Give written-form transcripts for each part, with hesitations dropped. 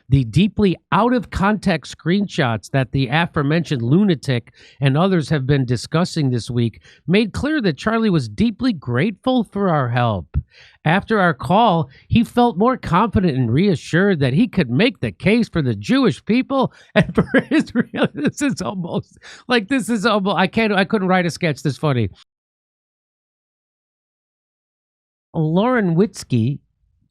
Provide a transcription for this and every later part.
The deeply out-of-context screenshots that the aforementioned lunatic and others have been discussing this week made clear that Charlie was deeply grateful for our help. After our call, he felt more confident and reassured that he could make the case for the Jewish people and for Israel. This is almost, I couldn't write a sketch this funny. Lauren Witzke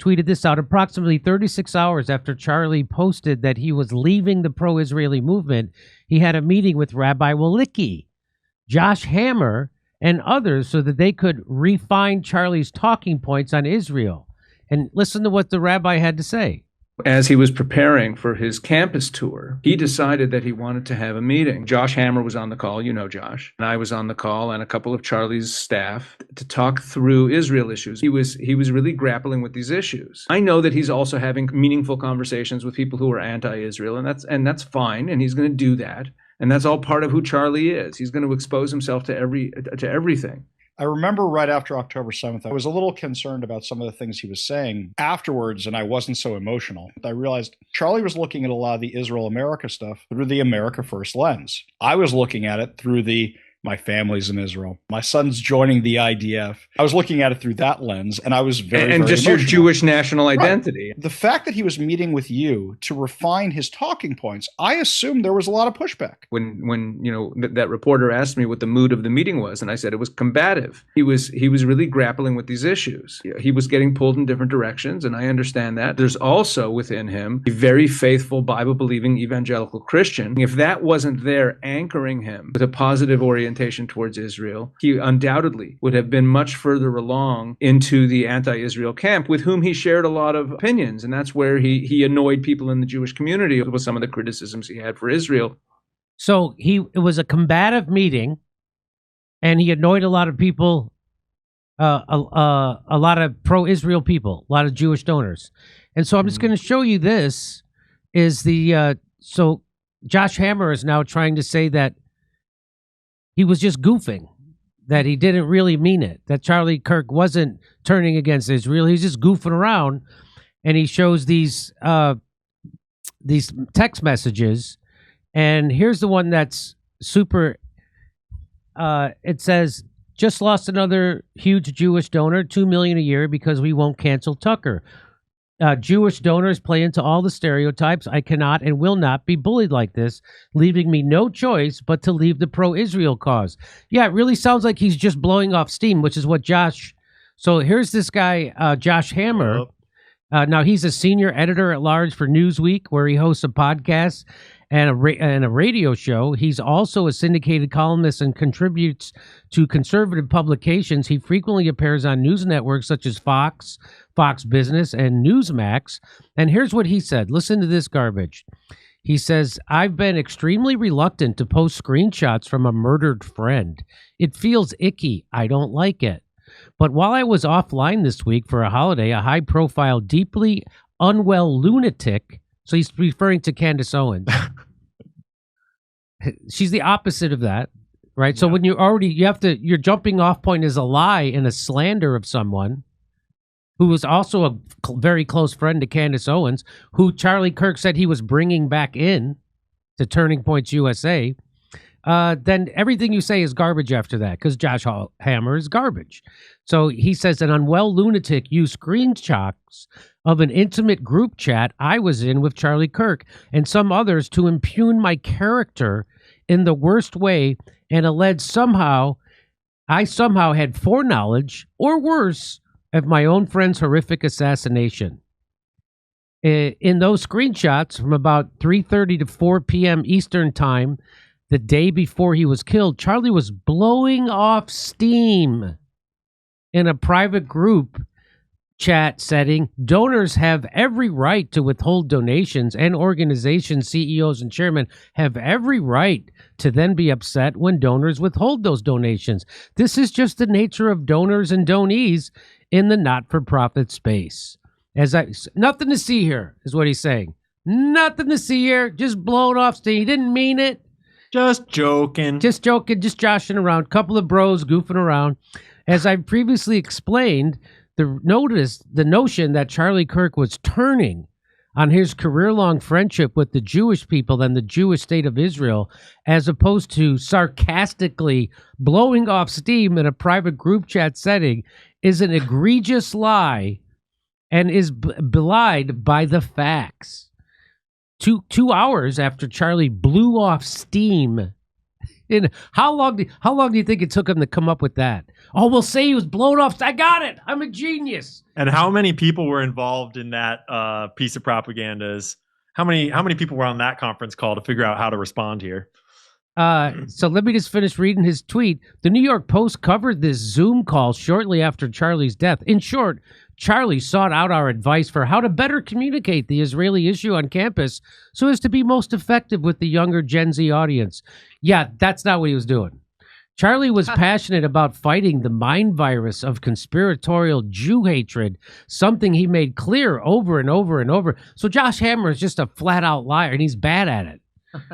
tweeted this out approximately 36 hours after Charlie posted that he was leaving the pro-Israeli movement. He had a meeting with Rabbi Walicki, Josh Hammer, and others so that they could refine Charlie's talking points on Israel. And listen to what the rabbi had to say. As he was preparing for his campus tour, he decided that he wanted to have a meeting. Josh Hammer was on the call, you know Josh, and I was on the call, and a couple of Charlie's staff to talk through Israel issues. He was really grappling with these issues. I know that he's also having meaningful conversations with people who are anti-Israel, and that's fine, and he's going to do that. And that's all part of who Charlie is. He's going to expose himself to everything. I remember right after October 7th, I was a little concerned about some of the things he was saying afterwards, and I wasn't so emotional. I realized Charlie was looking at a lot of the Israel-America stuff through the America First lens. I was looking at it through my family's in Israel. My son's joining the IDF. I was looking at it through that lens, and I was very just emotional. Your Jewish national identity. Right. The fact that he was meeting with you to refine his talking points, I assumed there was a lot of pushback. When that reporter asked me what the mood of the meeting was, and I said it was combative. He was really grappling with these issues. He was getting pulled in different directions, and I understand that. There's also within him a very faithful Bible-believing evangelical Christian. If that wasn't there anchoring him with a positive orientation towards Israel, he undoubtedly would have been much further along into the anti-Israel camp, with whom he shared a lot of opinions. And that's where he annoyed people in the Jewish community with some of the criticisms he had for Israel. So it was a combative meeting, and he annoyed a lot of people, a lot of pro-Israel people, a lot of Jewish donors. And so I'm just going to show you this is so Josh Hammer is now trying to say that he was just goofing, that he didn't really mean it, that Charlie Kirk wasn't turning against Israel. He's just goofing around, and he shows these text messages. And here's the one that's super. It says, just lost another huge Jewish donor, $2 million a year because we won't cancel Tucker. Jewish donors play into all the stereotypes. I cannot and will not be bullied like this, leaving me no choice but to leave the pro-Israel cause. Yeah, it really sounds like he's just blowing off steam, which is what Josh. So here's this guy, Josh Hammer. Now he's a senior editor at large for Newsweek, where he hosts a podcast and a radio show. He's also a syndicated columnist and contributes to conservative publications. He frequently appears on news networks such as Fox Business, and Newsmax. And here's what he said. Listen to this garbage. He says, I've been extremely reluctant to post screenshots from a murdered friend. It feels icky. I don't like it. But while I was offline this week for a holiday, a high-profile, deeply unwell lunatic, so he's referring to Candace Owens. She's the opposite of that, right? Yeah. So when your jumping off point is a lie and a slander of someone who was also a very close friend to Candace Owens, who Charlie Kirk said he was bringing back in to Turning Points USA, then everything you say is garbage after that, because Josh Hammer is garbage. So he says an unwell lunatic used screenshots of an intimate group chat I was in with Charlie Kirk and some others to impugn my character in the worst way and allege I somehow had foreknowledge, or worse, of my own friend's horrific assassination. In those screenshots from about 3:30 to 4 p.m. Eastern time, the day before he was killed, Charlie was blowing off steam in a private group chat setting. Donors have every right to withhold donations, and organization CEOs and chairmen have every right to then be upset when donors withhold those donations. This is just the nature of donors and donees in the not-for-profit space. Nothing to see here, is what he's saying. Nothing to see here. Just blowing off steam. He didn't mean it. Just joking. Just joshing around. Couple of bros goofing around. As I previously explained, the notion that Charlie Kirk was turning on his career-long friendship with the Jewish people and the Jewish state of Israel, as opposed to sarcastically blowing off steam in a private group chat setting, is an egregious lie and is belied by the facts. 2 hours after Charlie blew off steam. How long do you think it took him to come up with that? Oh, we'll say he was blown off. I got it. I'm a genius. And how many people were involved in that piece of propaganda? How many people were on that conference call to figure out how to respond here? So let me just finish reading his tweet. The New York Post covered this Zoom call shortly after Charlie's death. In short, Charlie sought out our advice for how to better communicate the Israeli issue on campus so as to be most effective with the younger Gen Z audience. Yeah, that's not what he was doing. Charlie was passionate about fighting the mind virus of conspiratorial Jew hatred, something he made clear over and over and over. So Josh Hammer is just a flat-out liar, and he's bad at it.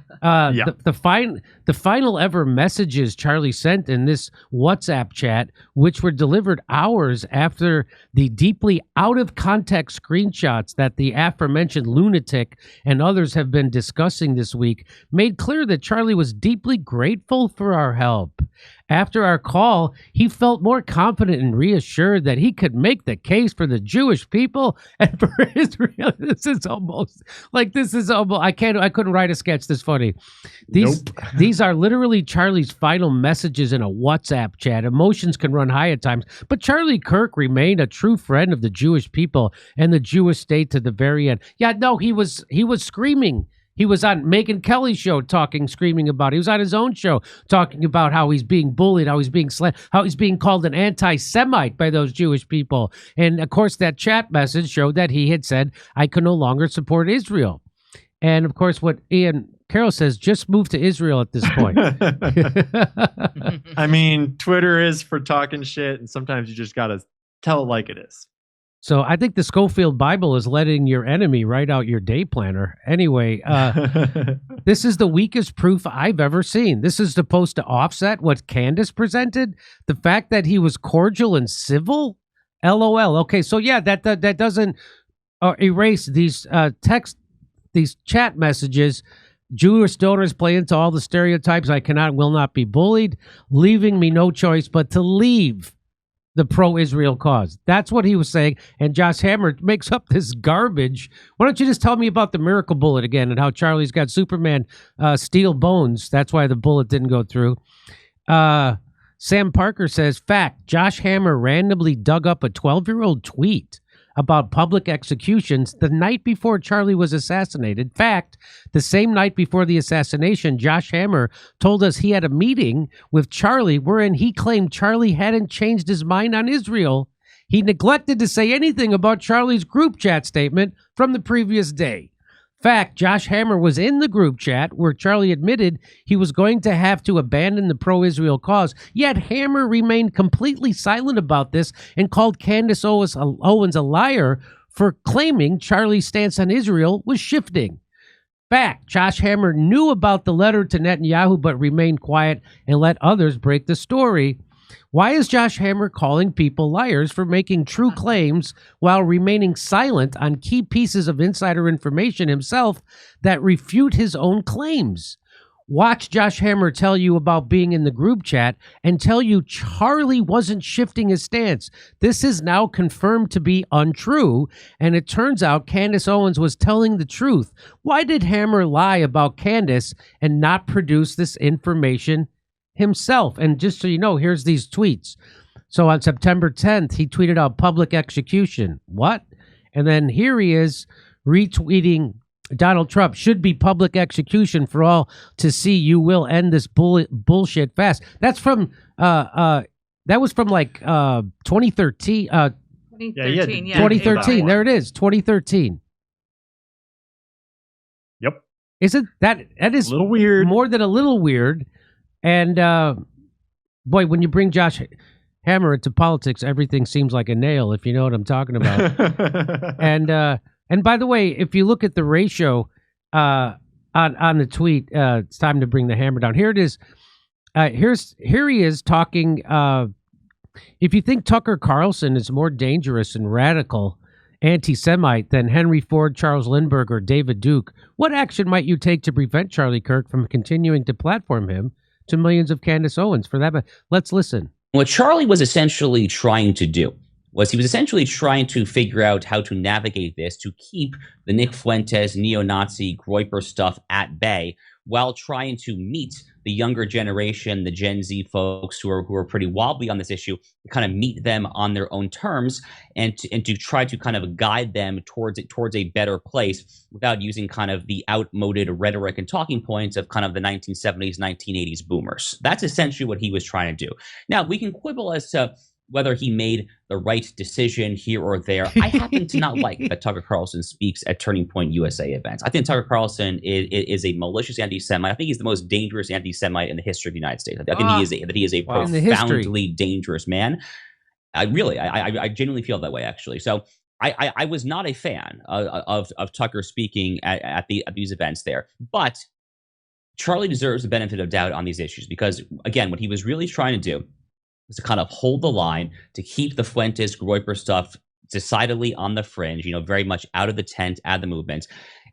The final ever messages Charlie sent in this WhatsApp chat, which were delivered hours after the deeply out of context screenshots that the aforementioned lunatic and others have been discussing this week, made clear that Charlie was deeply grateful for our help. After our call, he felt more confident and reassured that he could make the case for the Jewish people and for Israel. This is almost I couldn't write a sketch this funny. These are literally Charlie's final messages in a WhatsApp chat. Emotions can run high at times, but Charlie Kirk remained a true friend of the Jewish people and the Jewish state to the very end. Yeah, no, he was screaming. He was on Megyn Kelly's show screaming about it. He was on his own show talking about how he's being bullied, how he's being how he's being called an anti-Semite by those Jewish people. And, of course, that chat message showed that he had said, I can no longer support Israel. And, of course, what Ian Carroll says, just move to Israel at this point. I mean, Twitter is for talking shit, and sometimes you just got to tell it like it is. So I think the Schofield Bible is letting your enemy write out your day planner. Anyway, this is the weakest proof I've ever seen. This is supposed to offset what Candace presented. The fact that he was cordial and civil. LOL. Okay, so yeah, that doesn't erase these these chat messages. Jewish donors play into all the stereotypes. I will not be bullied, leaving me no choice but to leave the pro-Israel cause. That's what he was saying. And Josh Hammer makes up this garbage. Why don't you just tell me about the miracle bullet again and how Charlie's got Superman steel bones. That's why the bullet didn't go through. Sam Parker says, fact, Josh Hammer randomly dug up a 12-year-old tweet about public executions the night before Charlie was assassinated. Fact, the same night before the assassination, Josh Hammer told us he had a meeting with Charlie wherein he claimed Charlie hadn't changed his mind on Israel. He neglected to say anything about Charlie's group chat statement from the previous day. Fact, Josh Hammer was in the group chat where Charlie admitted he was going to have to abandon the pro-Israel cause, yet Hammer remained completely silent about this and called Candace Owens a liar for claiming Charlie's stance on Israel was shifting. Fact, Josh Hammer knew about the letter to Netanyahu but remained quiet and let others break the story. Why is Josh Hammer calling people liars for making true claims while remaining silent on key pieces of insider information himself that refute his own claims? Watch Josh Hammer tell you about being in the group chat and tell you Charlie wasn't shifting his stance. This is now confirmed to be untrue, and it turns out Candace Owens was telling the truth. Why did Hammer lie about Candace and not produce this information himself? And just so you know, here's these tweets. So on September 10th, he tweeted out public execution. What? And then here he is retweeting Donald Trump should be public execution for all to see. You will end this bullshit fast. That's from that was from like 2013. 2013. Yeah, 2013. There it is. 2013. Yep. Isn't that is a little weird? More than a little weird. And boy, when you bring Josh Hammer into politics, everything seems like a nail, if you know what I'm talking about. And by the way, if you look at the ratio on the tweet, it's time to bring the hammer down. Here it is. Here he is talking. If you think Tucker Carlson is more dangerous and radical anti-Semite than Henry Ford, Charles Lindbergh, or David Duke, what action might you take to prevent Charlie Kirk from continuing to platform him to millions of Candace Owens? For that, let's listen. What Charlie was essentially trying to do was he was essentially trying to figure out how to navigate this to keep the Nick Fuentes neo-Nazi Groyper stuff at bay while trying to meet the younger generation, the Gen Z folks who are pretty wobbly on this issue, to kind of meet them on their own terms and to try to kind of guide them towards a better place without using kind of the outmoded rhetoric and talking points of kind of the 1970s, 1980s boomers. That's essentially what he was trying to do. Now, we can quibble as to whether he made the right decision here or there. I happen to not like that Tucker Carlson speaks at Turning Point USA events. I think Tucker Carlson is a malicious anti-Semite. I think he's the most dangerous anti-Semite in the history of the United States. I think he is a profoundly dangerous man. I genuinely feel that way, actually. So I was not a fan of Tucker speaking at these events there. But Charlie deserves the benefit of doubt on these issues because, again, what he was really trying to do was to kind of hold the line, to keep the Fuentes Groyper stuff decidedly on the fringe, very much out of the tent, out of the movement.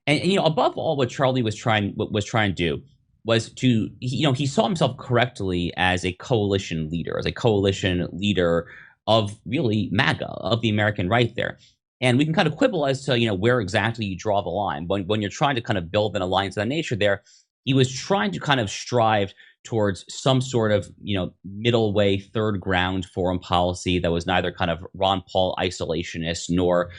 And above all, what Charlie was trying to do was to, he saw himself correctly as a coalition leader of really MAGA, of the American right there. And we can kind of quibble as to, where exactly you draw the line. When you're trying to kind of build an alliance of that nature there, he was trying to kind of strive towards some sort of, middle way, third ground foreign policy that was neither kind of Ron Paul isolationist nor,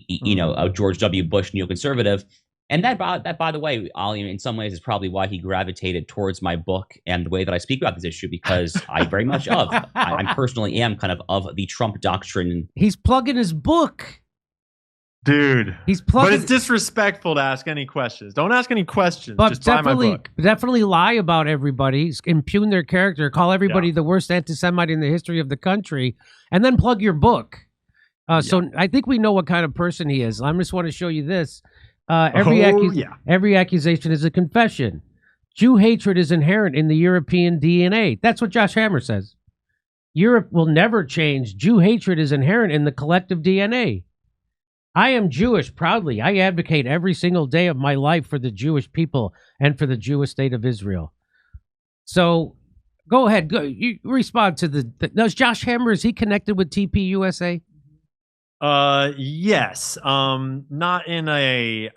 a George W. Bush neoconservative. And that, by the way, Ollie, in some ways is probably why he gravitated towards my book and the way that I speak about this issue, because I very much I personally am kind of the Trump doctrine. He's plugging his book. Dude, but it's disrespectful to ask any questions. Don't ask any questions. But just buy my book. Definitely lie about everybody, impugn their character, call everybody the worst anti-Semite in the history of the country, and then plug your book. So I think we know what kind of person he is. I just want to show you this. Every accusation is a confession. Jew hatred is inherent in the European DNA. That's what Josh Hammer says. Europe will never change. Jew hatred is inherent in the collective DNA. I am Jewish proudly. I advocate every single day of my life for the Jewish people and for the Jewish state of Israel. So go ahead. You respond to does Josh Hammer, is he connected with TPUSA? Yes. I'm not entirely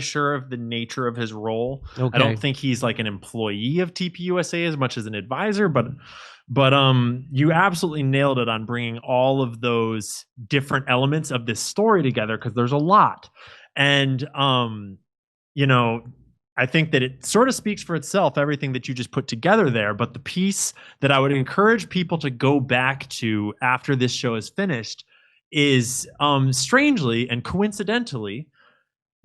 sure of the nature of his role. Okay. I don't think he's like an employee of TPUSA as much as an advisor, but you absolutely nailed it on bringing all of those different elements of this story together, because there's a lot. And I think that it sort of speaks for itself, everything that you just put together there. But the piece that I would encourage people to go back to after this show is finished is, strangely and coincidentally,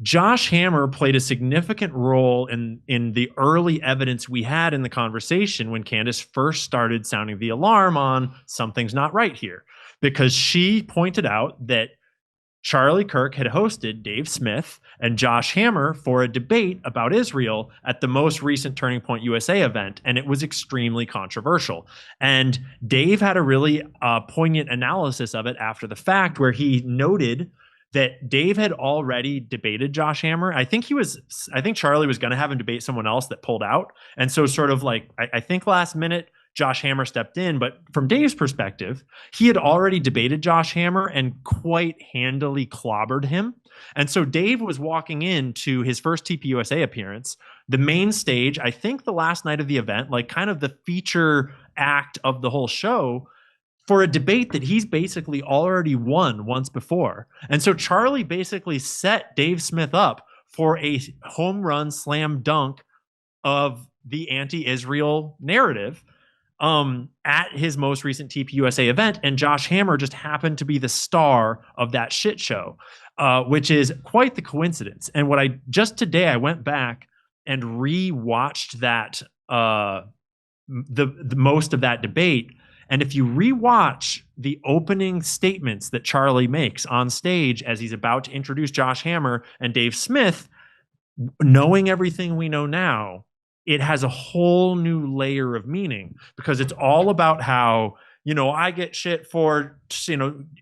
Josh Hammer played a significant role in the early evidence we had in the conversation when Candace first started sounding the alarm on something's not right here, because she pointed out that Charlie Kirk had hosted Dave Smith and Josh Hammer for a debate about Israel at the most recent Turning Point USA event, and it was extremely controversial. And Dave had a really poignant analysis of it after the fact, where he noted that Dave had already debated Josh Hammer. I think Charlie was going to have him debate someone else that pulled out. And so sort of like, I think last minute, Josh Hammer stepped in. But from Dave's perspective, he had already debated Josh Hammer and quite handily clobbered him. And so Dave was walking into his first TPUSA appearance, the main stage, I think the last night of the event, like kind of the feature act of the whole show, for a debate that he's basically already won once before. And so Charlie basically set Dave Smith up for a home run slam dunk of the anti-Israel narrative at his most recent TPUSA event. And Josh Hammer just happened to be the star of that shit show, which is quite the coincidence. And today I went back and re-watched that, the most of that debate. And if you rewatch the opening statements that Charlie makes on stage as he's about to introduce Josh Hammer and Dave Smith, knowing everything we know now, it has a whole new layer of meaning, because it's all about how I get shit for,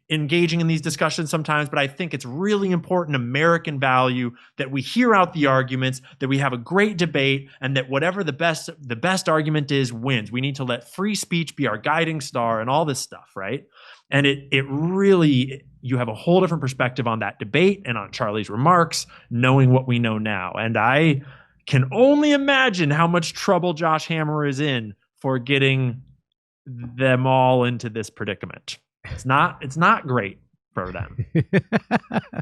engaging in these discussions sometimes, but I think it's really important American value that we hear out the arguments, that we have a great debate, and that whatever the best argument is wins. We need to let free speech be our guiding star and all this stuff, right? And it really, you have a whole different perspective on that debate and on Charlie's remarks, knowing what we know now. And I can only imagine how much trouble Josh Hammer is in for getting them all into this predicament. It's not great for them.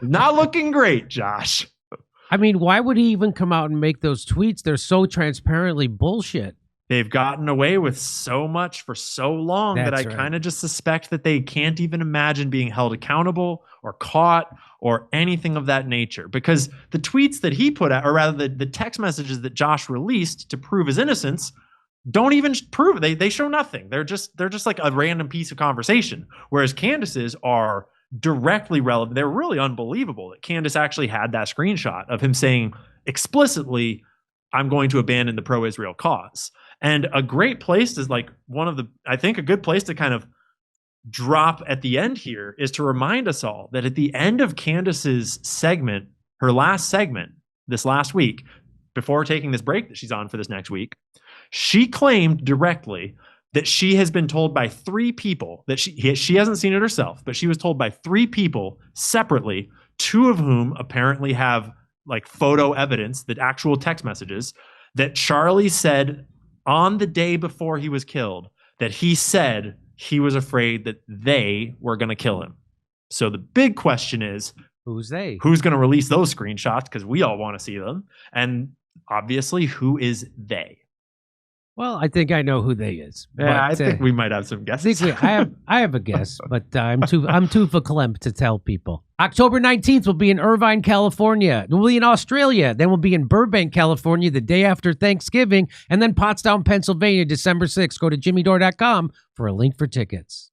Not looking great, Josh. I mean, why would he even come out and make those tweets? They're so transparently bullshit. They've gotten away with so much for so long that I kind of just suspect that they can't even imagine being held accountable or caught or anything of that nature. Because the tweets that he put out, or rather the text messages that Josh released to prove his innocence, don't even prove it. They show nothing. They're just like a random piece of conversation. Whereas Candace's are directly relevant. They're really unbelievable that Candace actually had that screenshot of him saying explicitly, I'm going to abandon the pro-Israel cause. And a great place is like I think a good place to kind of drop at the end here is to remind us all that at the end of Candace's segment, her last segment this last week, before taking this break that she's on for this next week, she claimed directly that she has been told by 3 people that she hasn't seen it herself, but she was told by 3 people separately, 2 of whom apparently have like photo evidence, that actual text messages, that Charlie said on the day before he was killed that he said he was afraid that they were going to kill him. So the big question is, who's they? Who's going to release those screenshots? Because we all want to see them. And obviously, who is they? Well, I think I know who they is. Yeah, I think we might have some guesses. I have a guess, but I'm too verklempt to tell people. October 19th will be in Irvine, California. We'll be in Australia. Then we'll be in Burbank, California the day after Thanksgiving. And then Pottstown, Pennsylvania, December 6th. Go to jimmydore.com for a link for tickets.